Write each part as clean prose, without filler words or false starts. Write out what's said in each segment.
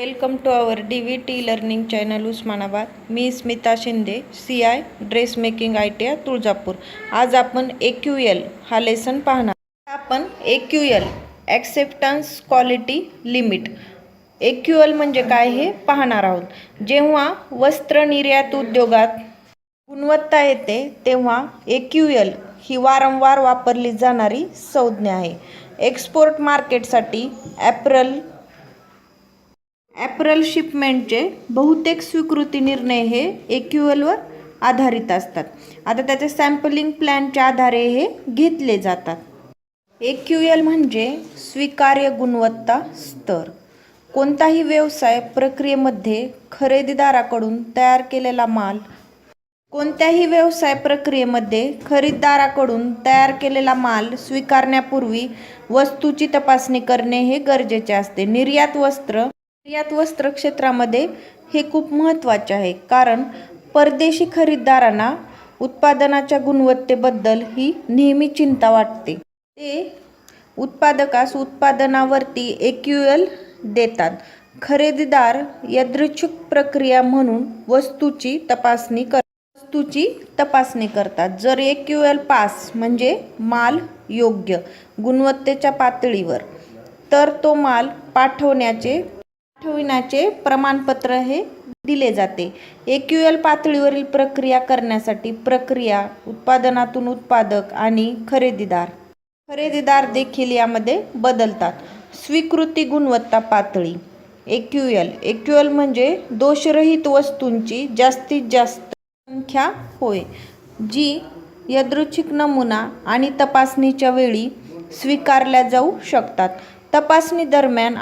Welcome to our DVT learning channel Osmanabad. मी Smita Shinde, CI dress making ITI Tuljapur. आज आपण AQL हा लेसन पाहणार. आपण AQL acceptance quality limit AQL म्हणजे काय हे पाहणार आहोत. जेव्हा वस्त्र निर्यात उद्योगात गुणवत्ता येते तेव्हा AQL ही वारंवार वापरली जाणारी संज्ञा आहे. एक्सपोर्ट मार्केटसाठी ॲपरल शिपमेंटचे बहुतेक स्वीकृती निर्णय हे AQL वर आधारित असतात. आता त्याच्या सॅम्पलिंग प्लॅनच्या आधारे हे घेतले जातात. AQL म्हणजे स्वीकार्य गुणवत्ता स्तर. कोणताही व्यवसाय प्रक्रियेमध्ये खरेदीदाराकडून तयार केलेला माल स्वीकारण्यापूर्वी वस्तूची तपासणी करणे हे गरजेचे असते. निर्यात वस्त्र क्षेत्रामध्ये हे खूप महत्त्वाचे आहे, कारण परदेशी खरेदीदारांना उत्पादनाच्या गुणवत्तेबद्दल ही नेहमी चिंता वाटते. ते उत्पादकास उत्पादनावरती AQL देतात. खरेदीदार यादृच्छिक प्रक्रिया म्हणून वस्तूची तपासणी करतात. जर AQL पास म्हणजे माल योग्य गुणवत्तेच्या पातळीवर, तर तो माल पाठविण्याचे प्रमाणपत्र हे दिले जाते. AQL पातळीवरील प्रक्रिया करण्यासाठी उत्पादनातून उत्पादक आणि खरेदीदार देखील यामध्ये बदलतात. स्वीकृती गुणवत्ता पातळी AQL म्हणजे दोषरहित वस्तूंची जास्तीत जास्त संख्या होय, जी यादृच्छिक नमुना आणि तपासणीच्या वेळी स्वीकारल्या जाऊ शकतात. तपासणी दरम्यान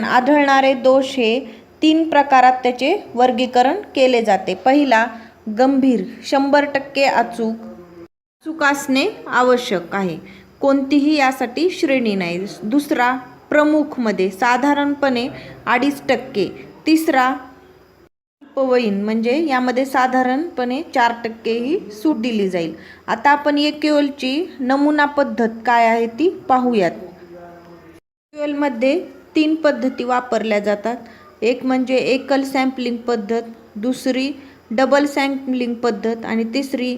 आढळणारे दोष हे 3 प्रकारात त्याचे वर्गीकरण केले जाते. पहिला, गंभीर 100% अचूक असणे आवश्यक आहे. कोणतीही यासाठी श्रेणी नाही. दुसरा, प्रमुख मध्ये साधारणपणे 2.5%. तिसरा, अल्पवयीन म्हणजे यामध्ये साधारणपणे 4% ही सूट दिली जाईल. आता आपण AQL ची नमुना पद्धत काय आहे ती पाहूयात. AQL मध्ये 3 पद्धती वापरल्या जातात. एक म्हणजे एकल सॅम्पलिंग पद्धत, दुसरी डबल सॅम्पलिंग पद्धत आणि तिसरी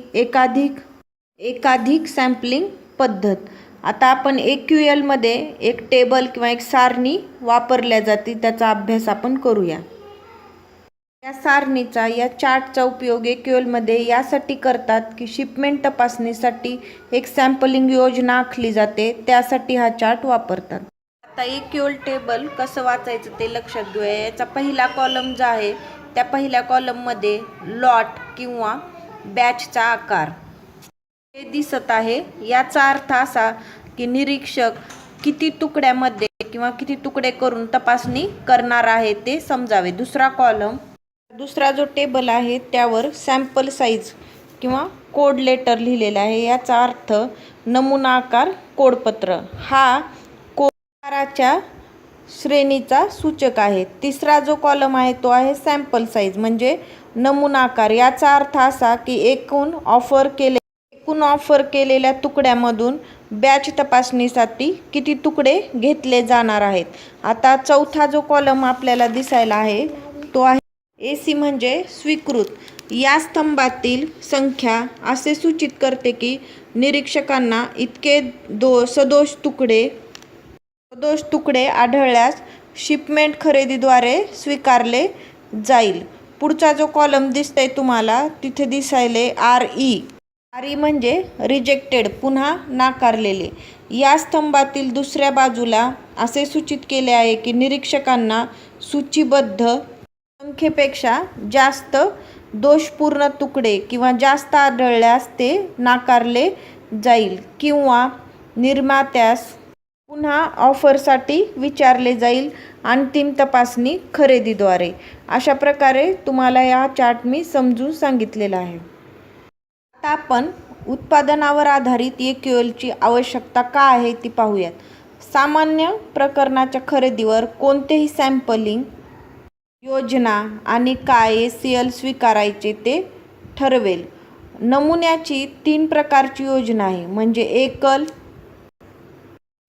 एकाधिक सॅम्पलिंग पद्धत. आता आपण AQL मध्ये एक टेबल किंवा एक सारणी वापरल्या जाते, त्याचा अभ्यास आपण करूया. या चार्टचा उपयोग AQL मध्ये यासाठी करतात की शिपमेंट तपासणीसाठी एक सॅम्पलिंग योजना आखली जाते, त्यासाठी हा चार्ट वापरतात. आता AQL टेबल कसं वाचायचं ते लक्षात घेऊया. याचा पहिला कॉलम जो आहे त्या पहिल्या कॉलममध्ये लॉट किंवा बॅचचा आकार हे दिसत आहे. याचा अर्थ असा की निरीक्षक किती तुकड्यामध्ये किंवा किती तुकडे करून तपासणी करणार आहे ते समजावे. दुसरा जो टेबल आहे त्यावर सॅम्पल साईज किंवा कोड लेटर लिहिलेला आहे. याचा अर्थ नमुना आकार कोडपत्र हा आकाराच्या श्रेणीचा सूचक आहे. तिसरा जो कॉलम आहे तो आहे सॅम्पल साईज म्हणजे नमुना आकार. याचा अर्थ असा की एकूण ऑफर केलेल्या तुकड्यामधून बॅच तपासणीसाठी किती तुकडे घेतले जाणार आहेत. आता चौथा जो कॉलम आपल्याला दिसायला आहे तो आहे AC म्हणजे स्वीकृत. या स्तंभातील संख्या असे सूचित करते की निरीक्षकांना इतके सदोष तुकडे आढळल्यास शिपमेंट खरेदीद्वारे स्वीकारले जाईल. पुढचा जो कॉलम दिसतोय तुम्हाला तिथे दिसायले RE म्हणजे रिजेक्टेड पुन्हा नाकारलेले. या स्तंभातील दुसऱ्या बाजूला असे सूचित केले आहे की निरीक्षकांना सूचीबद्ध संख्येपेक्षा जास्त दोषपूर्ण तुकडे किंवा जास्त आढळल्यास ते नाकारले जाईल किंवा निर्मात्यास पुन्हा ऑफरसाठी विचारले जाईल. अंतिम तपासणी खरेदीद्वारे. अशा प्रकारे तुम्हाला या चार्ट मी समजून सांगितलेला आहे. आता आपण उत्पादनावर आधारित AQL ची आवश्यकता का आहे ती पाहूयात. सामान्य प्रकरणाच्या खरेदीवर कोणतेही सॅम्पलिंग योजना आणि काय AQL स्वीकारायचे ते ठरवेल. नमुन्याची 3 प्रकारची योजना आहे म्हणजे एकल,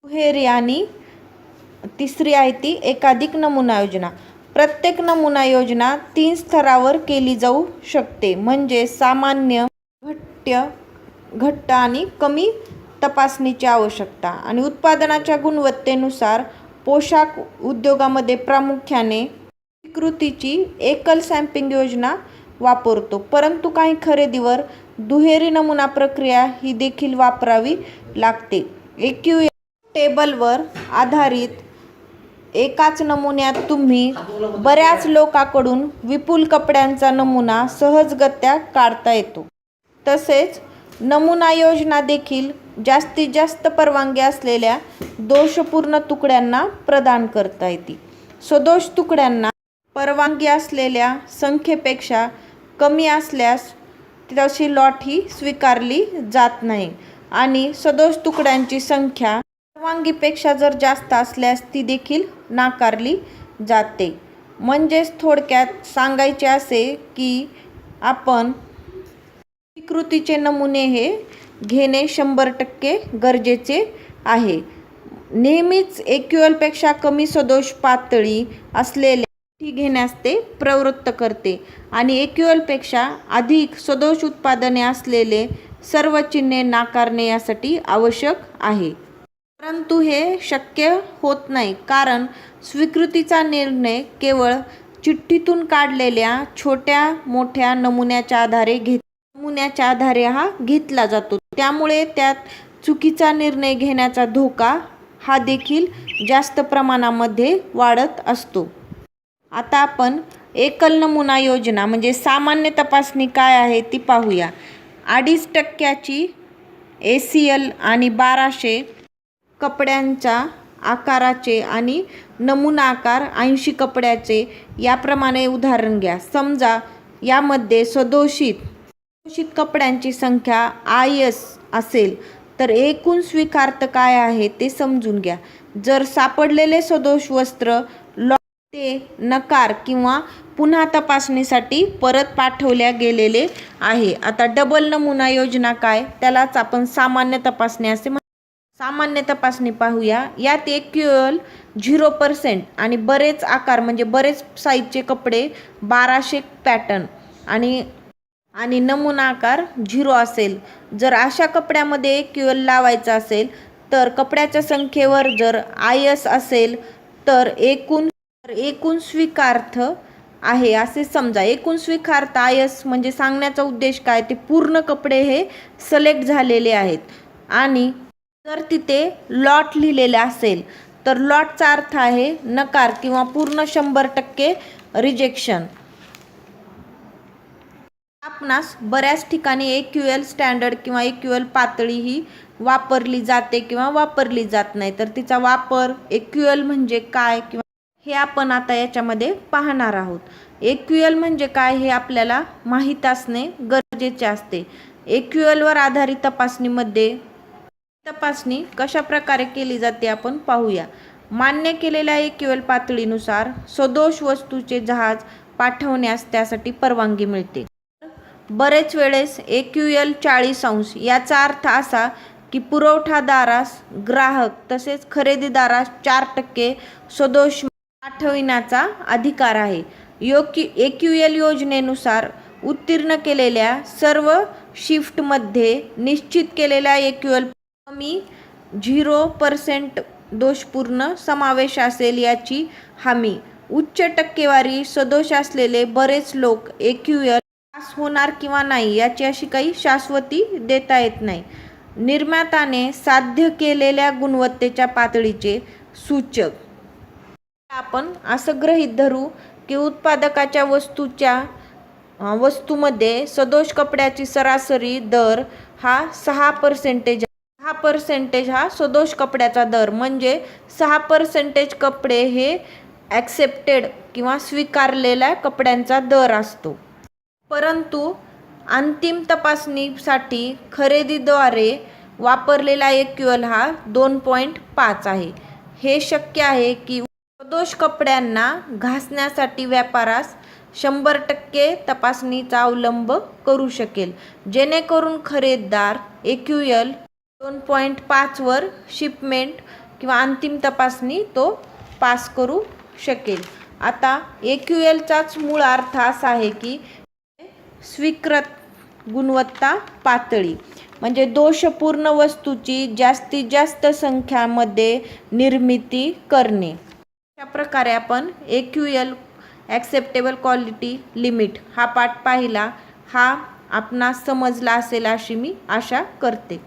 दुहेरी आणि तिसरी आहे ती एकाधिक नमुना योजना. प्रत्येक नमुना योजना 3 स्तरावर केली जाऊ शकते, म्हणजे सामान्य, घट्ट आणि कमी तपासणीची आवश्यकता. आणि उत्पादनाच्या गुणवत्तेनुसार पोशाख उद्योगामध्ये प्रामुख्याने स्वीकृतीची एकल सॅम्पलिंग योजना वापरतो, परंतु काही खरेदीवर दुहेरी नमुना प्रक्रिया ही देखील वापरावी लागते. AQL टेबलवर आधारित एकाच नमुन्यात तुम्ही बऱ्याच लोकांकडून विपुल कपड्यांचा नमुना सहजगत्या काढता येतो. तसेच नमुना योजना देखील जास्तीत जास्त परवानगी असलेल्या दोषपूर्ण तुकड्यांना प्रदान करता येते. सदोष तुकड्यांना परवानगी असलेल्या संख्येपेक्षा कमी असल्यास तशी लॉट ही स्वीकारली जात नाही आणि सदोष तुकड्यांची संख्या परवानगीपेक्षा जर जास्त असल्यास ती देखील नाकारली जाते. म्हणजेच थोडक्यात सांगायचे असे की आपण स्वीकृतीचे नमुने हे घेणे 100% गरजेचे आहे. नेहमीच AQL पेक्षा कमी सदोष पातळी असलेल्या घेण्यास ते प्रवृत्त करते आणि AQL पेक्षा अधिक सदोष उत्पादने असलेले सर्व चिन्हे नाकारणे यासाठी आवश्यक आहे. परंतु हे शक्य होत नाही, कारण स्वीकृतीचा निर्णय केवळ चिठ्ठीतून काढलेल्या छोट्या मोठ्या नमुन्याच्या आधारे हा घेतला जातो. त्यामुळे त्यात चुकीचा निर्णय घेण्याचा धोका हा देखील जास्त प्रमाणामध्ये वाढत असतो. आता आपण एकल नमुना योजना म्हणजे सामान्य तपासणी काय आहे ती पाहूया. 2.5% ACL आणि 1200 कपड्यांच्या आकाराचे आणि नमुना आकार 80 कपड्याचे याप्रमाणे उदाहरण घ्या. समजा यामध्ये सदोषित कपड्यांची संख्या IS असेल तर एकूण स्वीकार्त काय आहे ते समजून घ्या. जर सापडलेले सदोष वस्त्र ते नकार किंवा पुन्हा तपासणीसाठी परत पाठवल्या गेलेले आहे. आता डबल नमुना योजना काय, त्यालाच आपण सामान्य तपासणी असे म्हणतो. सामान्य तपासणी पाहूया. यात AQL 0% आणि बरेच आकार म्हणजे बरेच साईजचे कपडे 1200 पॅटर्न आणि नमुना आकार 0 असेल. जर अशा कपड्यामध्ये AQL लावायचा असेल तर कपड्याच्या संख्येवर जर IS असेल तर एकूण स्वीकार्थ आहे असे समजा. एकूण स्वीकार्थ IS म्हणजे सांगण्याचा उद्देश काय, ते पूर्ण कपडे हे सिलेक्ट झालेले आहेत. आणि जर तिथे लॉट लिहिलेले असेल तर लॉटचा अर्थ आहे नकार किंवा पूर्ण 100% रिजेक्शन. आपणास बऱ्याच ठिकाणी AQL स्टँडर्ड किंवा AQL पातळी ही वापरली जाते किंवा वापरली जात नाही. तर तिचा वापर AQL म्हणजे काय किंवा हे आपण आता याच्यामध्ये पाहणार आहोत. AQL म्हणजे काय हे आपल्याला माहीत असणे गरजेचे असते. AQL वर आधारित तपासणी कशा प्रकारे केली जाते आपण पाहूया. मान्य केलेल्या AQL पातळीनुसार सदोष वस्तूचे जहाज पाठवण्यास त्यासाठी परवानगी मिळते. बरेच वेळेस AQL 40° याचा अर्थ असा की पुरवठादारास ग्राहक तसेच खरेदीदारास 4% सदोष पाठविण्याचा अधिकार आहे. AQL योजनेनुसार उत्तीर्ण केलेल्या सर्व शिफ्टमध्ये निश्चित केलेल्या AQL कमी 0% दोषपूर्ण समावेश असेल याची हमी. उच्च टक्केवारी सदोष असलेले बरेच लोक AQL पास होणार किंवा नाही याची अशी काही शाश्वती देता येत नाही. निर्मात्याने साध्य केलेल्या गुणवत्तेच्या पातळीचे सूचक आपण असं गृहीत धरू की उत्पादकाच्या वस्तूमध्ये सदोष कपड्याची सरासरी दर हा 6% हा सदोष कपड्याचा दर, म्हणजे 6% कपडे हे ॲक्सेप्टेड किंवा स्वीकारलेल्या कपड्यांचा दर असतो. परंतु अंतिम तपासणीसाठी खरेदीद्वारे वापरलेला AQL हा 2.5 आहे. हे शक्य आहे की सदोष कपड्यांना घासण्यासाठी व्यापारास 100% तपासणीचा अवलंब करू शकेल, जेणेकरून खरेदीदार AQL 2.5 वर शिपमेंट किंवा अंतिम तपासणी तो पास करू शकेल. आता AQLचाच मूळ अर्थ असा आहे की स्वीकृत गुणवत्ता पातळी, म्हणजे दोषपूर्ण वस्तूची जास्तीत जास्त संख्यामध्ये निर्मिती करणे. अशा प्रकारे आपण AQL ॲक्सेप्टेबल क्वालिटी लिमिट हा पाठ पाहिला. हा आपणास समजला असेल अशी मी आशा करते.